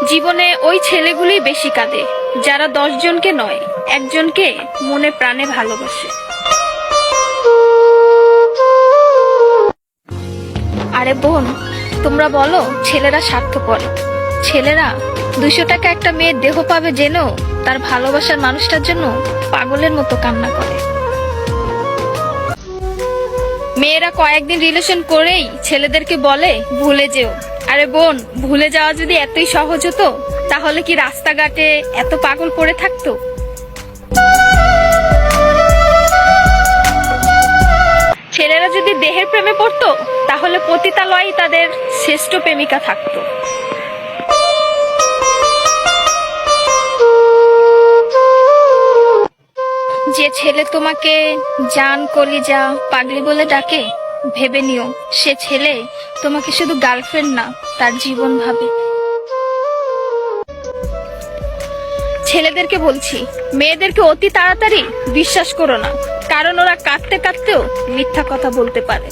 জীবনে ওই ছেলেগুলি বেশি কাঁদে যারা 10 জনকে নয়, একজনকে মনে প্রাণে ভালোবাসে। আরে বোন, তোমরা বলো ছেলেরা স্বার্থপর। ছেলেরা 200 টাকা একটা মেয়ের দেহ পাবে জেনেও তার ভালোবাসার মানুষটার জন্য পাগলের মতো কান্না করে। মেয়েরা কয়েকদিন রিলেশন করেই ছেলেদেরকে বলে ভুলে যেও। আরে বোন, ভুলে যাওয়া যদি এতই সহজ হতো তাহলে কি রাস্তাঘাটে এত পাগল পড়ে থাকতো? ছেলেরা যদি দেহের প্রেমে পড়তো তাহলে পতিতালয়ে তাদের শ্রেষ্ঠ প্রেমিকা থাকতো। যে ছেলে তোমাকে জান, কলিজা, পাগলি বলে ডাকে, ভেবে নিও সে ছেলে তোমাকে শুধু গার্লফ্রেন্ড না, তার জীবন ভাবে। ছেলেদেরকে বলছি, মেয়েদেরকে অতি তাড়াতাড়ি বিশ্বাস করো না, কারণ ওরা কাঁদতে কাঁদতেও মিথ্যা কথা বলতে পারে।